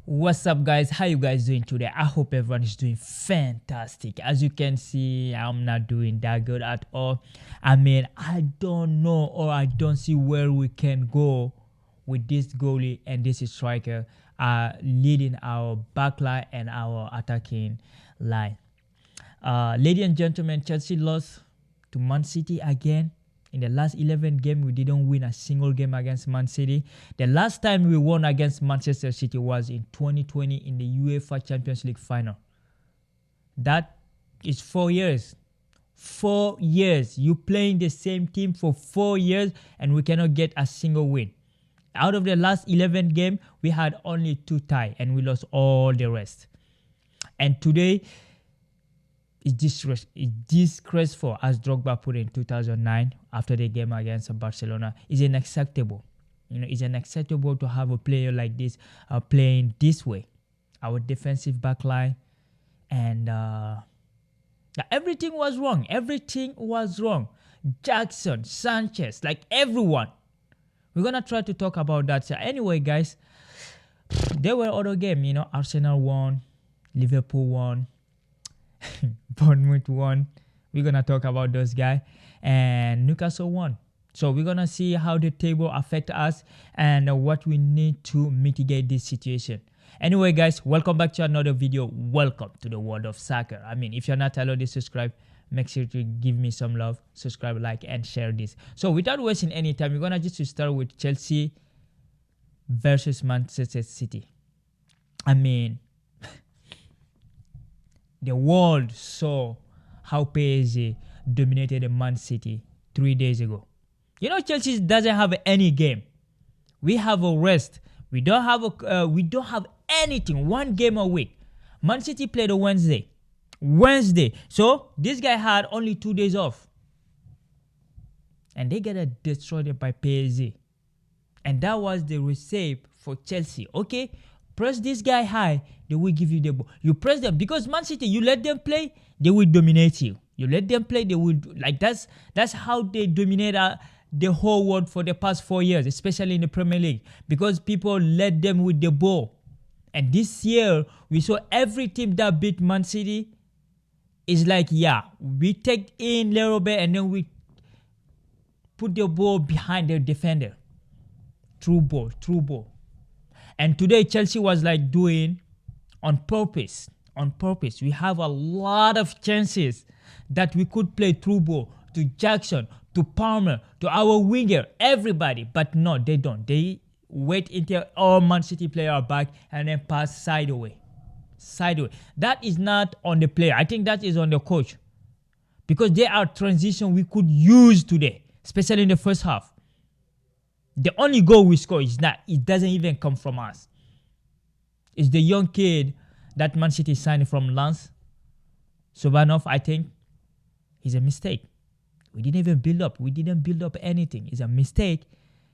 What's up, guys? How you guys doing today? I hope everyone is doing fantastic. As you can see, I'm not doing that good at all. I mean, I don't know, or I don't see where we can go with this goalie and this striker leading our backline and our attacking line. Ladies and gentlemen, Chelsea lost to Man City again. In the last 11 games, we didn't win a single game against Man City. The last time we won against Manchester City was in 2020 in the UEFA Champions League final. That is 4 years. 4 years. You playing the same team for 4 years and we cannot get a single win. Out of the last 11 games, we had only 2 ties and we lost all the rest. And today, it's disgraceful, as Drogba put in 2009 after the game against Barcelona. It's unacceptable. It's unacceptable to have a player like this playing this way. Our defensive backline and everything was wrong. Everything was wrong. Jackson, Sanchez, like everyone. We're gonna try to talk about that. So anyway, guys, there were other games. Arsenal won, Liverpool won. Bournemouth won. We're gonna talk about those guys, and Newcastle won. So we're gonna see how the table affect us and what we need to mitigate this situation. Anyway, guys, welcome back to another video. Welcome to the world of soccer. I mean, if you're not already subscribed, make sure to give me some love, subscribe, like, and share this. So without wasting any time, we're gonna just start with Chelsea versus Manchester City. I mean, the world saw how PSG dominated Man City 3 days ago. Chelsea doesn't have any game. We have a rest. We don't have anything. 1 game a week. Man City played on Wednesday. So this guy had only 2 days off, and they get destroyed by PSG. And that was the recipe for Chelsea. Okay. Press this guy high, they will give you the ball. You press them because Man City, you let them play, they will dominate you. You let them play, they will that's how they dominate the whole world for the past 4 years, especially in the Premier League, because people let them with the ball. And this year, we saw every team that beat Man City is like, we take in a little bit and then we put the ball behind the defender. True ball. And today, Chelsea was like doing on purpose. We have a lot of chances that we could play through ball to Jackson, to Palmer, to our winger, everybody. But no, they don't. They wait until all Man City players are back and then pass sideways. That is not on the player. I think that is on the coach. Because there are transitions we could use today, especially in the first half. The only goal we score it doesn't even come from us. It's the young kid that Man City signed from Lens. Subanov, I think, is a mistake. We didn't even build up. We didn't build up anything. It's a mistake.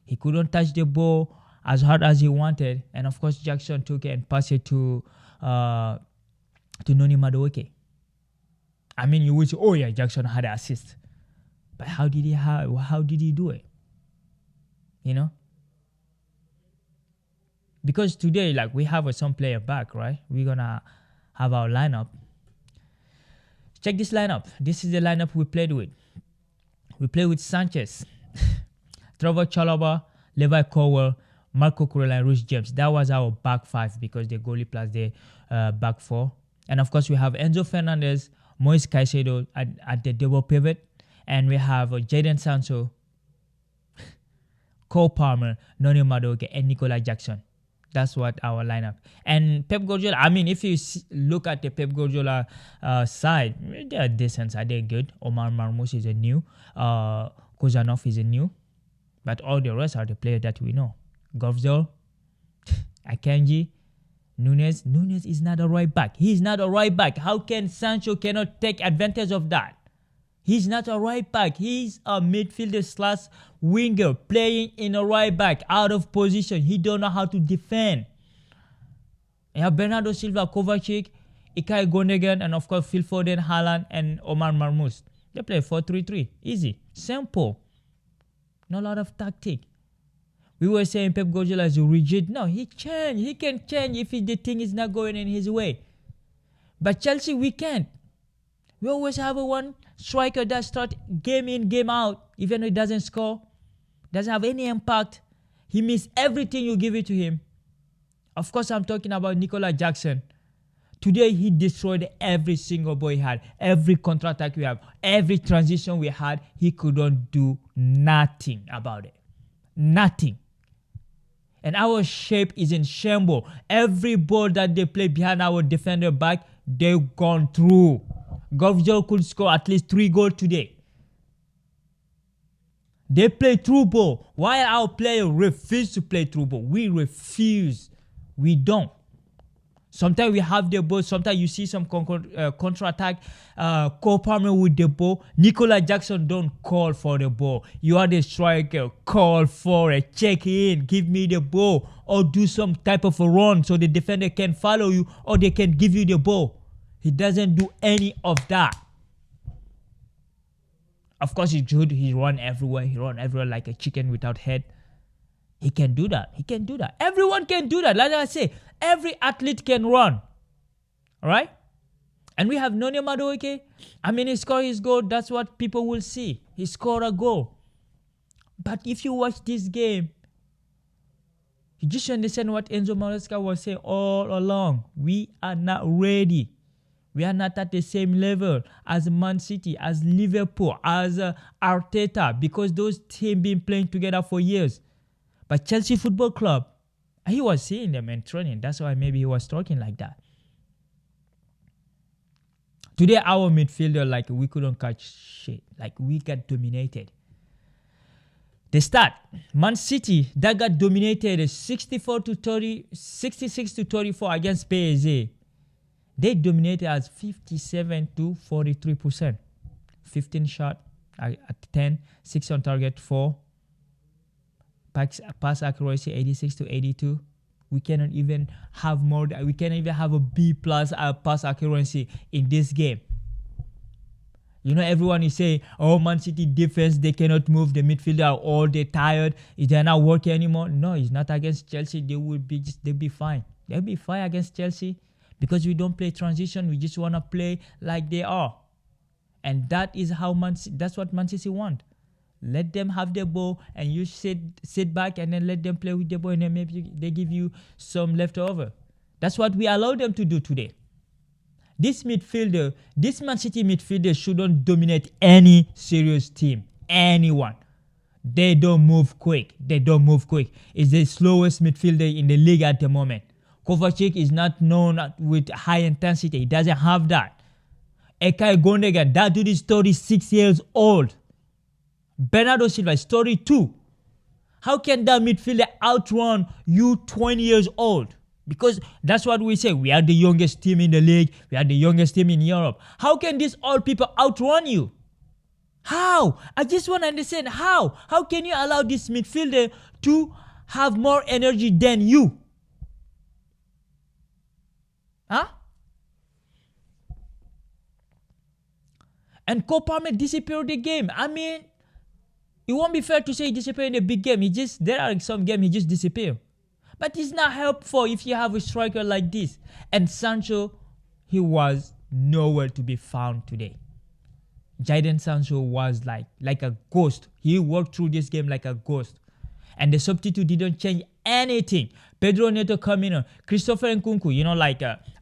He couldn't touch the ball as hard as he wanted. And of course, Jackson took it and passed it to Noni Madueke. I mean, you would say, Jackson had an assist. But how did he do it? Because today, we have some player back, right? We're gonna have our lineup. Check this lineup. This is the lineup we played with. We played with Sanchez, Trevor Chalobah, Levi Cowell, Marco Kurela, and Rhys James. That was our back 5 because the goalie plus the back 4. And of course, we have Enzo Fernandez, Moise Caicedo at the double pivot, and we have Jadon Sancho, Cole Palmer, Noni Madueke, and Nicolas Jackson. That's what our lineup. And Pep Guardiola, I mean, if you look at the Pep Guardiola side, they are decent. They're good. Omar Marmoush is a new. Kozanov is a new. But all the rest are the players that we know. Govzol, Akanji, Nunes. Nunes is not a right back. He's not a right back. How can Sancho cannot take advantage of that? He's not a right back. He's a midfielder / winger playing in a right back, out of position. He don't know how to defend. You have Bernardo Silva, Kovacic, Ilkay Gundogan, and of course Phil Foden, Haaland, and Omar Marmoush. They play 4-3-3. Easy. Simple. Not a lot of tactic. We were saying Pep Guardiola is rigid. No, he changed. He can change if the thing is not going in his way. But Chelsea, we can't. We always have a one striker that starts game in, game out. Even though he doesn't score, doesn't have any impact. He misses everything you give it to him. Of course, I'm talking about Sanchez Jackson. Today, he destroyed every single ball he had. Every counter-attack we have. Every transition we had. He couldn't do nothing about it. Nothing. And our shape is in shambles. Every ball that they play behind our defender back, they've gone through. Guardiola could score at least 3 goals today. They play through ball. While our players refuse to play through ball. We refuse. We don't. Sometimes we have the ball. Sometimes you see some counter-attack. Cole Palmer with the ball. Sanchez Jackson don't call for the ball. You are the striker. Call for it. Check in. Give me the ball. Or do some type of a run so the defender can follow you or they can give you the ball. He doesn't do any of that. Of course, he's good. He run everywhere. He run everywhere like a chicken without head. He can do that. He can do that. Everyone can do that. Like I say, every athlete can run. All right? And we have Noni Madueke. I mean, he scored his goal. That's what people will see. He scored a goal. But if you watch this game, you just understand what Enzo Maresca was saying all along. We are not ready. We are not at the same level as Man City, as Liverpool, as Arteta, because those teams been playing together for years. But Chelsea Football Club, he was seeing them in training. That's why maybe he was talking like that. Today, our midfielder, like, we couldn't catch shit. Like, we got dominated. The start, Man City, that got dominated 66 to 34 against PSG. They dominated as 57 to 43%. 15 shot at 10, 6 on target, 4. Pass accuracy 86 to 82. We cannot even have more. We cannot even have a B plus pass accuracy in this game. You know, everyone is saying, "Oh, Man City defense, they cannot move. The midfielder are all they tired. They're not working anymore." No, it's not against Chelsea. They'll be fine. They'll be fine against Chelsea because we don't play transition. We just want to play like they are, and that is how that's what Man City want. Let them have the ball and you sit back and then let them play with the ball and then maybe they give you some leftover. That's what we allow them to do today. This Man City midfielder shouldn't dominate any serious team. Anyone. They don't move quick. It's the slowest midfielder in the league at the moment. Kovacic is not known with high intensity. He doesn't have that. Ilkay Gundogan, that dude is 36 years old. Bernardo Silva is 32. How can that midfielder outrun you 20 years old? Because that's what we say. We are the youngest team in the league. We are the youngest team in Europe. How can these old people outrun you? How? I just want to understand how. How can you allow this midfielder to have more energy than you? Huh? And Cole Palmer disappeared the game. I mean, it won't be fair to say he disappeared in a big game. There are some games he just disappeared. But it's not helpful if you have a striker like this. And Sancho, he was nowhere to be found today. Jadon Sancho was like a ghost. He walked through this game like a ghost. And the substitute didn't change anything. Pedro Neto coming on. Christopher Nkunku,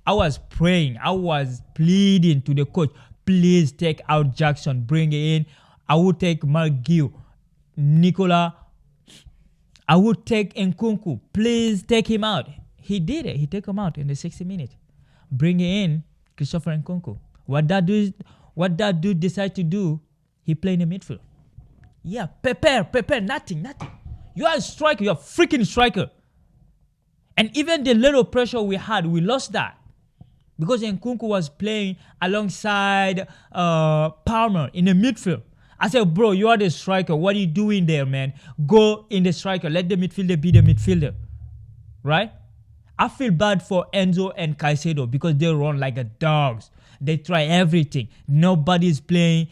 I was praying. I was pleading to the coach. Please take out Jackson. Bring it in. I would take Mark Gill. Nicola, I would take Nkunku. Please take him out. He did it. He took him out in the 60 minutes. Bring in Christopher Nkunku. What that dude decided to do, he played in the midfield. Yeah, prepare, nothing. You are a striker. You're a freaking striker. And even the little pressure we had, we lost that. Because Nkunku was playing alongside Palmer in the midfield. I said, bro, you are the striker. What are you doing there, man? Go in the striker. Let the midfielder be the midfielder. Right? I feel bad for Enzo and Caicedo because they run like a dogs. They try everything. Nobody's playing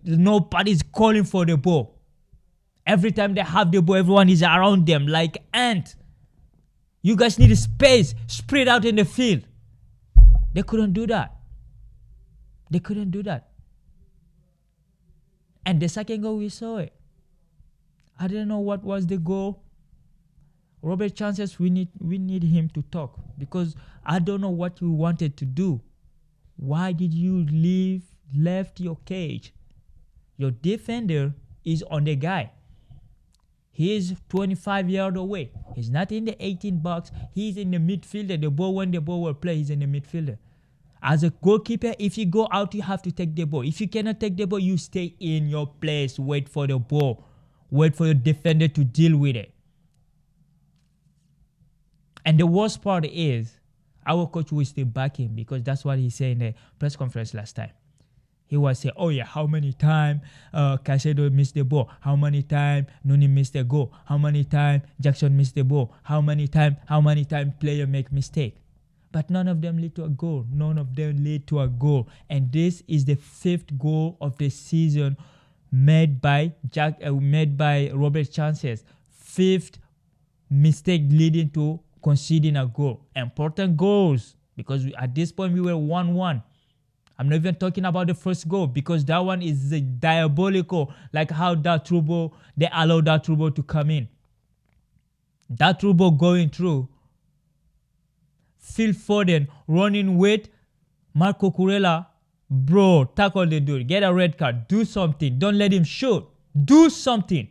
nobody's calling for the ball. Every time they have the ball, everyone is around them like ant. You guys need space, spread out in the field. They couldn't do that. They couldn't do that. And the second goal, we saw it. I didn't know what was the goal. Robert Sanchez, we need him to talk, because I don't know what you wanted to do. Why did you left your cage? Your defender is on the guy. He is 25 yards away. He's not in the 18 box. He's in the midfielder. The ball, when the ball will play, he's in the midfielder. As a goalkeeper, if you go out, you have to take the ball. If you cannot take the ball, you stay in your place. Wait for the ball. Wait for your defender to deal with it. And the worst part is, our coach will still back him, because that's what he said in the press conference last time. He was saying, oh yeah, how many times Caicedo missed the ball? How many times Nuni missed the goal? How many times Jackson missed the ball? How many times player make mistake? But none of them lead to a goal. None of them lead to a goal. And this is the 5th goal of the season made by Robert Sanchez. 5th mistake leading to conceding a goal. Important goals, because at this point we were 1-1. I'm not even talking about the first goal, because that one is diabolical, like how they allowed that Trubo to come in. That Trubo going through, Phil Foden running with Marco Kurela. Bro, tackle the dude, get a red card, do something, don't let him shoot, do something.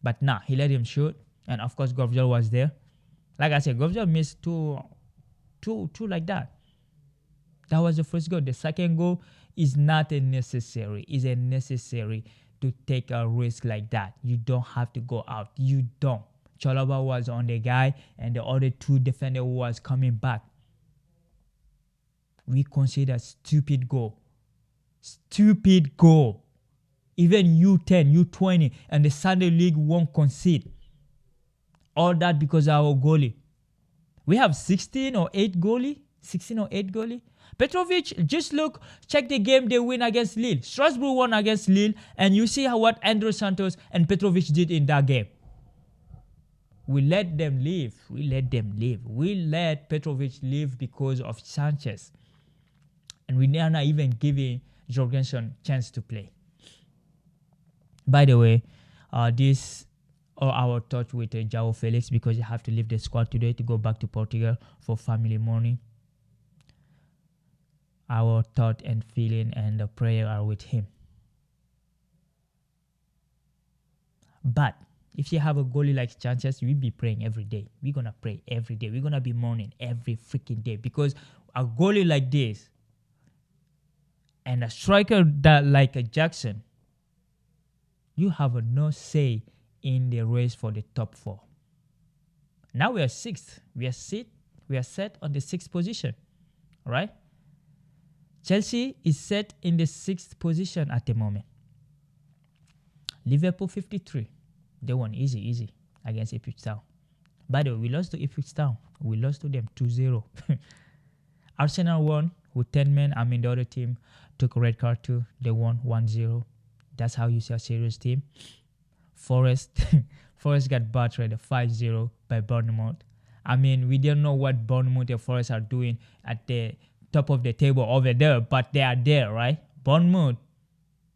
But nah, he let him shoot, and of course Govjal was there. Like I said, Govjal missed two like that. That was the first goal. The second goal is not a necessary. It's a necessary to take a risk like that. You don't have to go out. You don't. Chalobah was on the guy, and the other 2 defenders was coming back. We consider stupid goal. Stupid goal. Even U10, U20, and the Sunday League won't concede. All that because of our goalie. We have 16 or 8 goalie. Petrovic, just check the game they win against Lille. Strasbourg won against Lille, and you see what Andres Santos and Petrovic did in that game. We let them leave. We let Petrovic leave because of Sanchez. And we are not even giving Jorgensen chance to play. By the way, this are our thoughts with João Felix, because he have to leave the squad today to go back to Portugal for family mourning. Our thought and feeling and the prayer are with him. But if you have a goalie like Sanchez, we'll be praying every day. We're going to pray every day. We're going to be mourning every freaking day, because a goalie like this and a striker that like a Jackson, you have no say in the race for the top 4. Now we are 6th. We are set on the 6th position. All right? Chelsea is set in the 6th position at the moment. Liverpool 53. They won easy against Ipswich Town. By the way, we lost to Ipswich Town. We lost to them 2-0. Arsenal won with 10 men. I mean, the other team took a red card too. They won 1-0. That's how you see a serious team. Forest got battered 5-0 by Bournemouth. I mean, we don't know what Bournemouth and Forest are doing at the top of the table over there, but they are there, right? Bournemouth,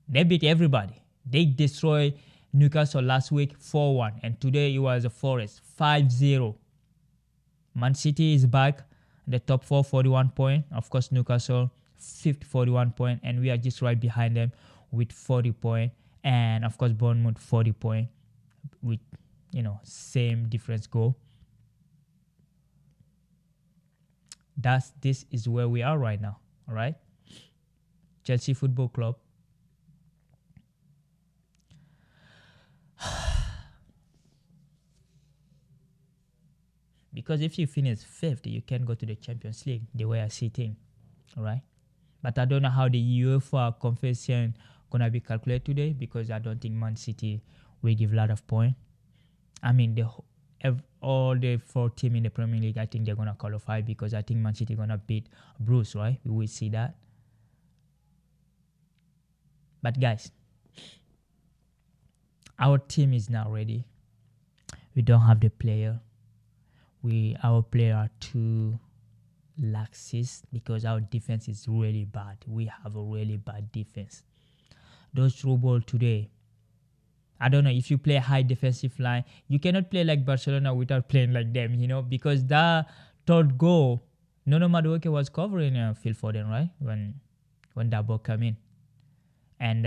they beat everybody. They destroyed Newcastle last week 4-1, and today it was a Forest 5-0. Man City is back in the top 4, 41 points. Of course, Newcastle 5th, 41 points, and we are just right behind them with 40 points. And of course, Bournemouth 40 points with, same difference goal. This is where we are right now, all right? Chelsea Football Club. Because if you finish 5th, you can go to the Champions League, the way I see things, all right? But I don't know how the UEFA confession gonna be calculated today, because I don't think Man City will give a lot of points. I mean, all the 4 teams in the Premier League, I think they're gonna qualify, because I think Man City gonna beat Bruce, right? We will see that. But guys, our team is not ready. We don't have the player. Our player are too laxist because our defense is really bad. We have a really bad defense. Those through ball today, I don't know, if you play high defensive line, you cannot play like Barcelona without playing like them, because that third goal, Nuno Madueke was covering Phil Foden, right? When that ball came in. And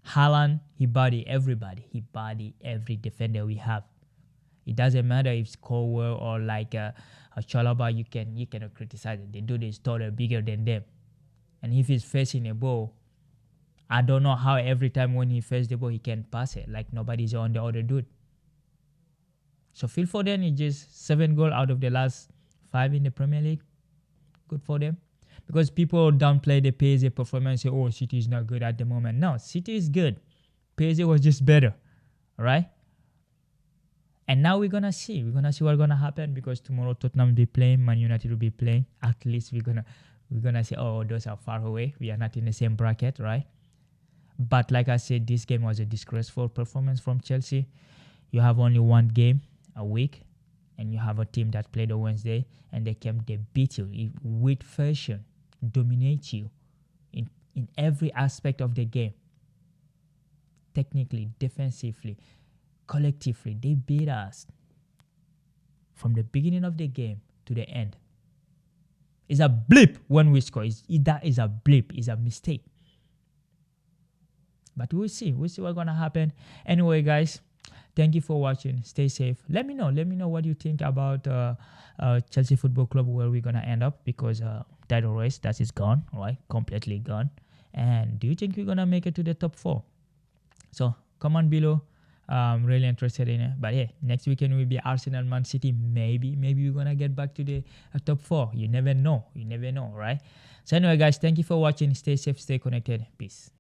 Haaland, he body everybody. He body every defender we have. It doesn't matter if it's Colwell or like a Chalaba, you cannot criticize it. They do this taller, bigger than them. And if he's facing a ball, I don't know how every time when he faces the ball, he can pass it. Like nobody's on the other dude. So Phil Foden is just 7 goals out of the last 5 in the Premier League. Good for them. Because people downplay the PSG performance and say, oh, City is not good at the moment. No, City is good. PSG was just better. All right? And now we're going to see. We're going to see what's going to happen because tomorrow Tottenham will be playing, Man United will be playing. At least we're gonna say, oh, those are far away. We are not in the same bracket, right? But like I said, this game was a disgraceful performance from Chelsea. You have only one game a week, and you have a team that played on Wednesday, and they beat you with fashion, dominate you in every aspect of the game. Technically, defensively, collectively, they beat us from the beginning of the game to the end. It's a blip when we score. That is a blip. It's a mistake. But we'll see. We'll see what's going to happen. Anyway, guys, thank you for watching. Stay safe. Let me know what you think about Chelsea Football Club, where we're going to end up, because title race, that is gone, right? Completely gone. And do you think we're going to make it to the top 4? So comment below. I'm really interested in it. But yeah, next weekend will be Arsenal, Man City. Maybe we're going to get back to the top 4. You never know. Right? So anyway, guys, thank you for watching. Stay safe, stay connected. Peace.